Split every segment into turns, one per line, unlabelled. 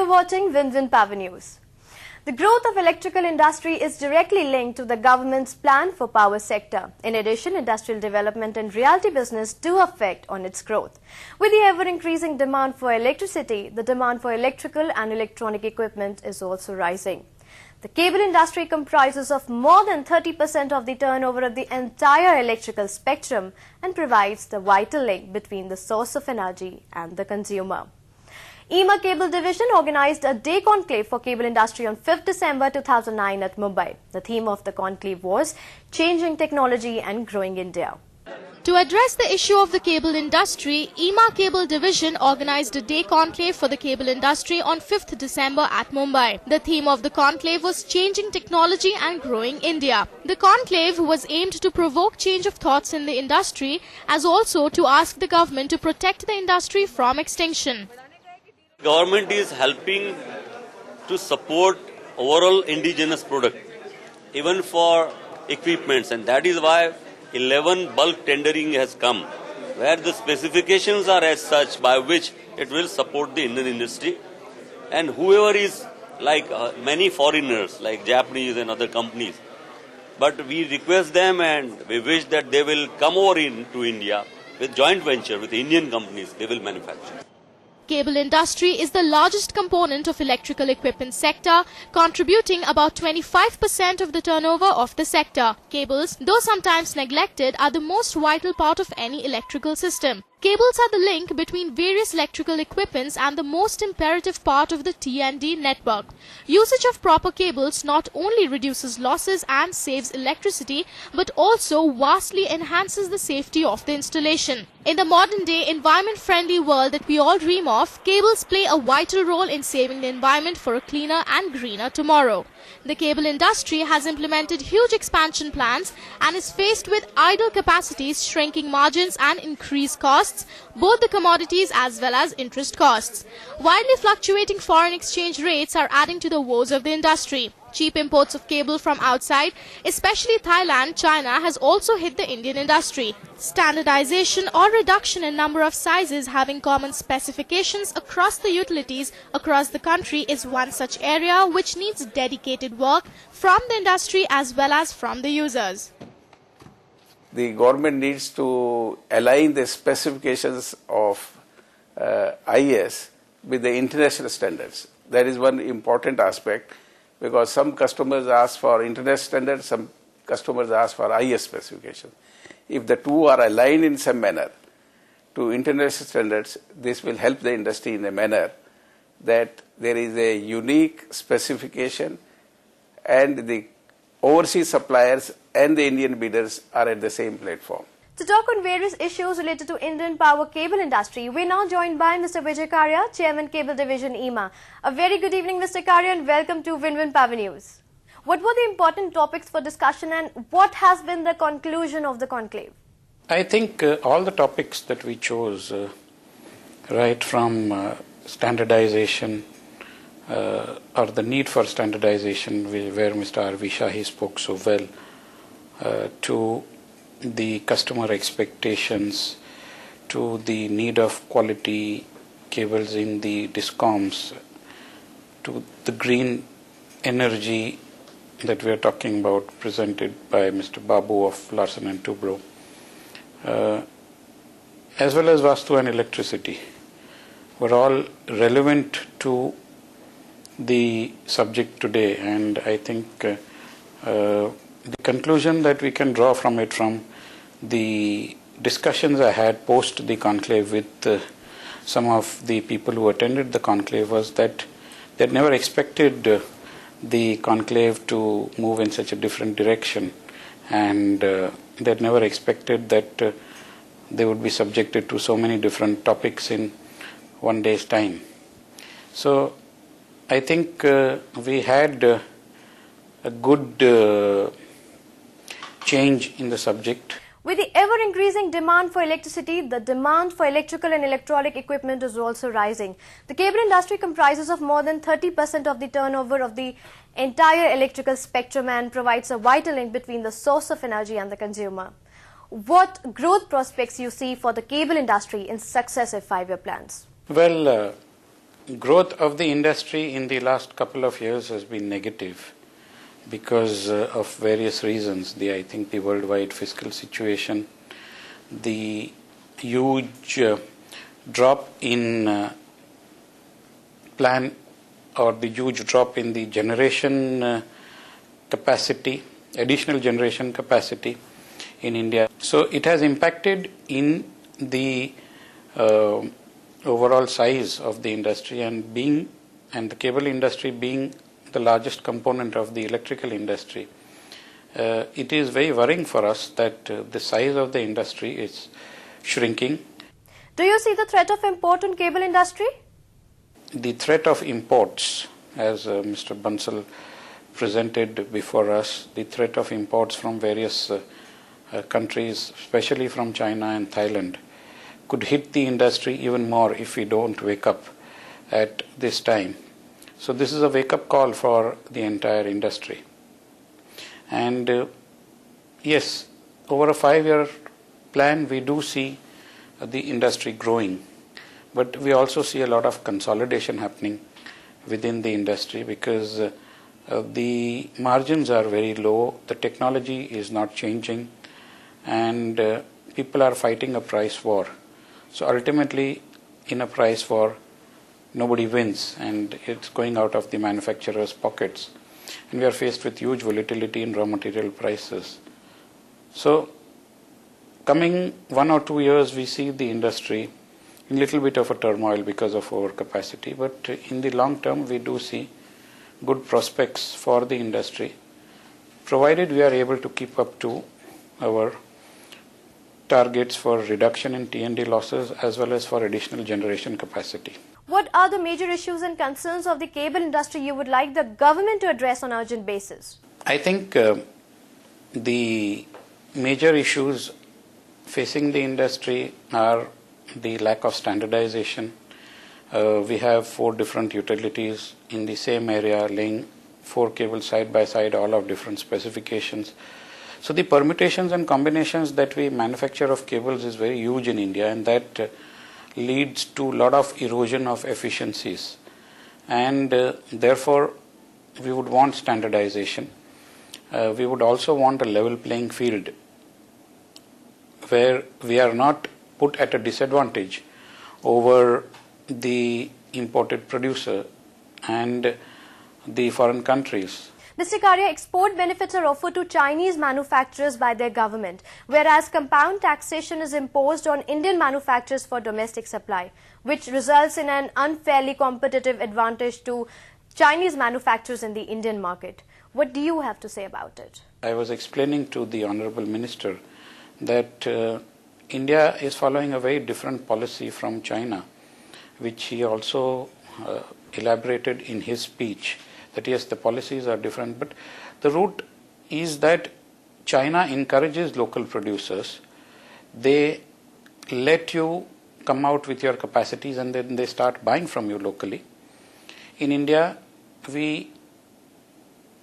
watching Win-Win Power News. The growth of electrical industry is directly linked to the government's plan for power sector. In addition, industrial development and realty business do affect on its growth. With the ever-increasing demand for electricity, the demand for electrical and electronic equipment is also rising. The cable industry comprises of more than 30% of the turnover of the entire electrical spectrum and provides the vital link between the source of energy and the consumer. EMA Cable Division organized a day conclave for cable industry on 5th December 2009 at Mumbai. The theme of the conclave was Changing Technology and Growing India.
To address the issue of the cable industry, EMA Cable Division organized a day conclave for the cable industry on 5th December at Mumbai. The theme of the conclave was Changing Technology and Growing India. The conclave was aimed to provoke change of thoughts in the industry as also to ask the government to protect the industry from extinction.
Government is helping to support overall indigenous product, even for equipments, and that is why 11 bulk tendering has come, where the specifications are as such by which it will support the Indian industry. And whoever is like many foreigners, like Japanese and other companies, but we request them and we wish that they will come over into India with joint venture with Indian companies, they will manufacture.
Cable industry is the largest component of electrical equipment sector, contributing about 25% of the turnover of the sector. Cables, though sometimes neglected, are the most vital part of any electrical system. Cables are the link between various electrical equipments and the most imperative part of the T&D network. Usage of proper cables not only reduces losses and saves electricity, but also vastly enhances the safety of the installation. In the modern-day environment-friendly world that we all dream of, cables play a vital role in saving the environment for a cleaner and greener tomorrow. The cable industry has implemented huge expansion plans and is faced with idle capacities, shrinking margins and increased costs, both the commodities as well as interest costs. Widely fluctuating foreign exchange rates are adding to the woes of the industry. Cheap imports of cable from outside, especially Thailand, China, has also hit the Indian industry. Standardization or reduction in number of sizes having common specifications across the utilities across the country is one such area which needs dedicated work from the industry as well as from the users.
The government needs to align the specifications of IS with the international standards. That is one important aspect, because some customers ask for international standards, some customers ask for IS specifications. If the two are aligned in some manner to international standards, this will help the industry in a manner that there is a unique specification and the overseas suppliers and the Indian bidders are at the same platform.
To talk on various issues related to Indian power cable industry, we are now joined by Mr. Vijay Karya, Chairman Cable Division EMA. A very good evening, Mr. Karya, and welcome to Win-Win Power News. What were the important topics for discussion and what has been the conclusion of the conclave?
I think all the topics that we chose, right from standardization or the need for standardization, where Mr. R.V. Shahi spoke so well, to the customer expectations, to the need of quality cables in the discoms, to the green energy that we are talking about, presented by Mr. Babu of Larsen and Toubro, as well as Vastu and electricity, were all relevant to the subject today. And I think the conclusion that we can draw from it, from the discussions I had post the conclave with some of the people who attended the conclave, was that they had never expected the conclave to move in such a different direction, and they had never expected that they would be subjected to so many different topics in one day's time. So I think we had a good change in the subject.
With the ever-increasing demand for electricity, the demand for electrical and electronic equipment is also rising. The cable industry comprises of more than 30% of the turnover of the entire electrical spectrum and provides a vital link between the source of energy and the consumer. What growth prospects you see for the cable industry in successive 5-year plans?
Well, growth of the industry in the last couple of years has been negative because of various reasons. I think the worldwide fiscal situation, the huge drop in plan or the huge drop in the generation capacity, additional generation capacity in India. So it has impacted in the overall size of the industry, and the cable industry being the largest component of the electrical industry, it is very worrying for us that the size of the industry is shrinking.
Do you see the threat of import on cable industry?
The threat of imports, as Mr. Bansal presented before us, the threat of imports from various countries, especially from China and Thailand, could hit the industry even more if we don't wake up at this time. So this is a wake-up call for the entire industry. And yes, over a 5-year plan, we do see the industry growing, but we also see a lot of consolidation happening within the industry because the margins are very low, the technology is not changing, and people are fighting a price war. So ultimately, in a price war, nobody wins, and it's going out of the manufacturers' pockets. And we are faced with huge volatility in raw material prices. So coming 1 or 2 years, we see the industry in a little bit of a turmoil because of overcapacity. But in the long term, we do see good prospects for the industry, provided we are able to keep up to our targets for reduction in T&D losses as well as for additional generation capacity.
What are the major issues and concerns of the cable industry you would like the government to address on an urgent basis?
I think the major issues facing the industry are the lack of standardization. We have 4 different utilities in the same area laying 4 cables side by side, all of different specifications. So the permutations and combinations that we manufacture of cables is very huge in India, and that leads to a lot of erosion of efficiencies. And therefore, we would want standardization. We would also want a level playing field where we are not put at a disadvantage over the imported producer and the foreign countries.
Mr. Karya, export benefits are offered to Chinese manufacturers by their government, whereas compound taxation is imposed on Indian manufacturers for domestic supply, which results in an unfairly competitive advantage to Chinese manufacturers in the Indian market. What do you have to say about it?
I was explaining to the Honorable Minister that India is following a very different policy from China, which he also elaborated in his speech. That yes, the policies are different, but the root is that China encourages local producers. They let you come out with your capacities and then they start buying from you locally. In India, we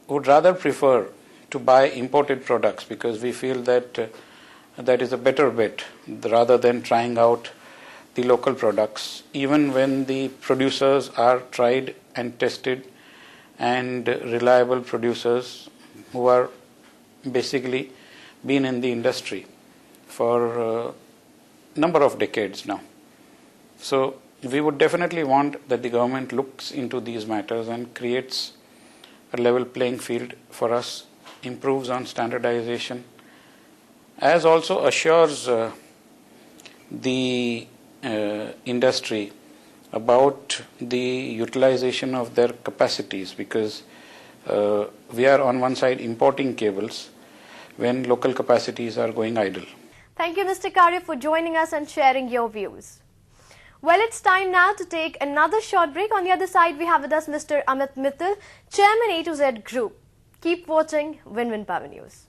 would rather prefer to buy imported products because we feel that that is a better bet rather than trying out the local products, even when the producers are tried and tested and reliable producers who are basically been in the industry for a number of decades now. So we would definitely want that the government looks into these matters and creates a level playing field for us, improves on standardization, as also assures the industry about the utilization of their capacities, because we are on one side importing cables when local capacities are going idle.
Thank you, Mr. Karya, for joining us and sharing your views. Well, it's time now to take another short break. On the other side, we have with us Mr. Amit Mittal, Chairman A to Z Group. Keep watching Win-Win Power News.